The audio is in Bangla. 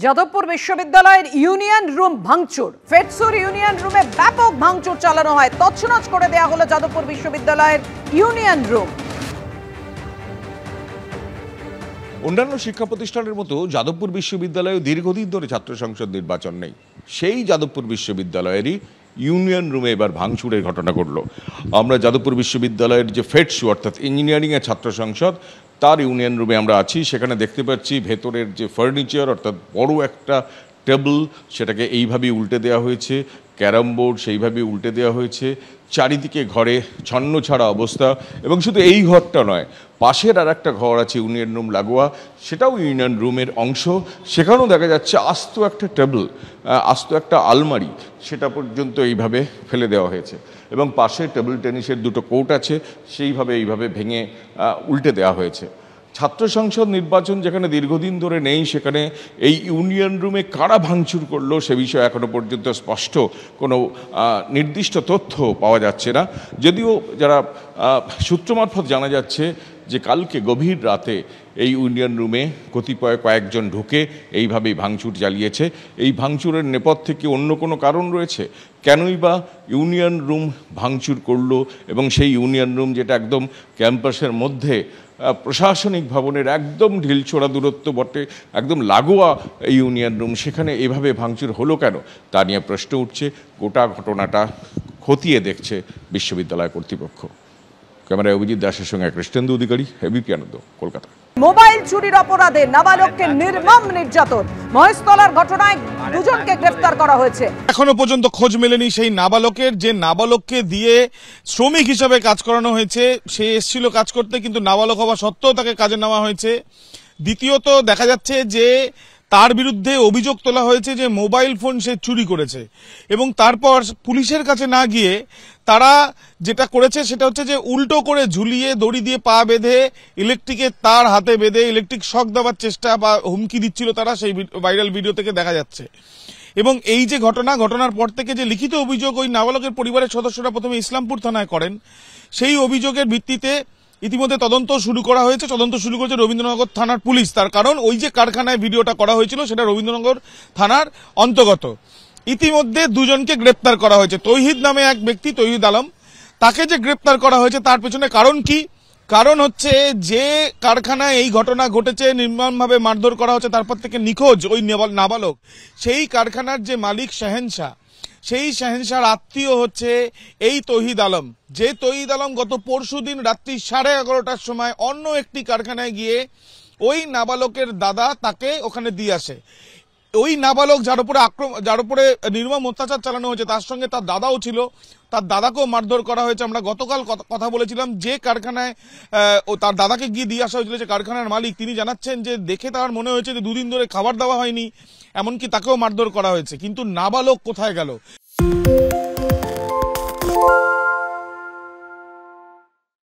যাদবপুর বিশ্ববিদ্যালয়ের ইউনিয়ন রুম ভাঙচুর। ফেটসুর ইউনিয়ন রুমে ব্যাপক ভাঙচুর চালানো হয়। তছনছ করে দেওয়া হলো যাদবপুর বিশ্ববিদ্যালয়ের ইউনিয়ন রুম। অন্যান্য শিক্ষা প্রতিষ্ঠানের মতো যাদবপুর বিশ্ববিদ্যালয়ে দীর্ঘদিন ধরে ছাত্র সংসদ নির্বাচন নেই। সেই যাদবপুর বিশ্ববিদ্যালয়েরই ইউনিয়ন রুমে এবার ভাঙচুরের ঘটনা ঘটল। আমরা যাদবপুর বিশ্ববিদ্যালয়ের যে ফেটসু অর্থাৎ ইঞ্জিনিয়ারিংয়ের ছাত্র সংসদ তার ইউনিয়ন রুমে আমরা আছি। সেখানে দেখতে পাচ্ছি ভেতরের যে ফার্নিচার অর্থাৎ বড় একটা টেবিল সেটাকে এইভাবেই উল্টে দেওয়া হয়েছে, ক্যারাম বোর্ড সেইভাবেই উল্টে দেওয়া হয়েছে, চারিদিকে ঘরে ছন্ন ছাড়া অবস্থা। এবং শুধু এই ঘরটা নয়, পাশের আর একটা ঘর আছে ইউনিয়ন রুম লাগোয়া, সেটাও ইউনিয়ন রুমের অংশ। সেখানেও দেখা যাচ্ছে আস্ত একটা টেবিল, আস্ত একটা আলমারি সেটা পর্যন্ত এইভাবে ফেলে দেওয়া হয়েছে। এবং পাশে টেবিল টেনিসের দুটো কোর্ট আছে, এইভাবে ভেঙে উল্টে দেওয়া হয়েছে। ছাত্র সংসদ নির্বাচন যেখানে দীর্ঘদিন ধরে নেই, সেখানে এই ইউনিয়ন রুমে কারা ভাঙচুর করলো সে বিষয়ে এখনো পর্যন্ত স্পষ্ট কোনো নির্দিষ্ট তথ্য পাওয়া যাচ্ছে না। যদিও যারা সূত্র মারফত জানা যাচ্ছে যে কালকে গভীর রাতে এই ইউনিয়ন রুমে কয়েকজন ঢুকে এইভাবেই ভাঙচুর চালিয়েছে। এই ভাঙচুরের নেপথ্যে কি অন্য কোনো কারণ রয়েছে? কেনই বা ইউনিয়ন রুম ভাঙচুর করলো? এবং সেই ইউনিয়ন রুম যেটা একদম ক্যাম্পাসের মধ্যে, প্রশাসনিক ভবনের একদম ঢিলছোড়া দূরত্ব বটে, একদম লাগোয়া এই ইউনিয়ন রুম, সেখানে এভাবে ভাঙচুর হলো কেন তা নিয়ে প্রশ্ন উঠছে। গোটা ঘটনাটা খতিয়ে দেখছে বিশ্ববিদ্যালয় কর্তৃপক্ষ। ক্যামেরায় অভিজিৎ দাসের সঙ্গে কৃষ্ণেন্দু অধিকারী, এবিপি আনন্দ, কলকাতা। মোবাইল চুরির অপরাধে নাবালককে নির্মম নির্যাতন। মহেশতলার ঘটনায় দুজনকে গ্রেফতার করা হয়েছে। এখনো পর্যন্ত খোঁজ মেলেনি সেই নাবালকের, যে নাবালককে দিয়ে শ্রমিক হিসাবে কাজ করানো হয়েছে। সে এসেছিল কাজ করতে, কিন্তু নাবালক হওয়া সত্ত্বেও তাকে কাজে নেওয়া হয়েছে। দ্বিতীয়ত দেখা যাচ্ছে যে তার বিরুদ্ধে অভিযোগ তোলা হয়েছে যে মোবাইল ফোন সে চুরি করেছে। এবং তারপর পুলিশের কাছে না গিয়ে তারা যেটা করেছে সেটা হচ্ছে যে উল্টো করে ঝুলিয়ে দড়ি দিয়ে পা বেঁধে ইলেকট্রিকের তার হাতে বেঁধে ইলেকট্রিক শক দেওয়ার চেষ্টা বা হুমকি দিচ্ছিল তারা, সেই ভাইরাল ভিডিও থেকে দেখা যাচ্ছে। এবং এই যে ঘটনার পর থেকে যে লিখিত অভিযোগ ওই নাবালকের পরিবারের সদস্যরা প্রথমে ইসলামপুর থানায় করেন, সেই অভিযোগের ভিত্তিতে ইতিমধ্যে তদন্ত শুরু করা হয়েছে। তদন্ত শুরু করেছে রবীন্দ্রনগর থানার পুলিশ। তার কারণ ওই যে কারখানায় ভিডিওটা করা হয়েছিল সেটা রবীন্দ্রনগর থানার অন্তর্গত। ইতিমধ্যে দুজনকে গ্রেপ্তার করা হয়েছে। তৌহিদ নামে এক ব্যক্তি, তৌহিদ আলম, তাকে যে গ্রেপ্তার করা হয়েছে তার পেছনে কারণ কি? কারণ হচ্ছে যে কারখানায় এই ঘটনা ঘটেছে, নির্মমভাবে মারধর করা হচ্ছে, তারপর থেকে নিখোঁজ ওই নাবালক, সেই কারখানার যে মালিক শাহেনশাহ, সেই শাহেনশাহর আত্মীয় হচ্ছে এই তৌহিদ আলম। যে তৌহিদ আলম গত পরশুদিন রাত্রি 11:30টার সময় অন্য একটি কারখানায় গিয়ে ওই নাবালকের দাদা তাকে ওখানে দিয়ে আসে। ওই নাবালক যার উপরে নির্মম অত্যাচার চালানো হয়েছে, তার সঙ্গে তার দাদাও ছিল, তার দাদাকেও মারধর করা হয়েছে। আমরা গতকাল কথা বলেছিলাম যে কারখানায় তার দাদাকে গিয়ে দিয়ে আসা হয়েছিল, যে কারখানার মালিক, তিনি জানাচ্ছেন যে দেখে তার মনে হয়েছে যে দুদিন ধরে খাবার দেওয়া হয়নি, এমনকি তাকেও মারধর করা হয়েছে। কিন্তু নাবালক কোথায় গেল?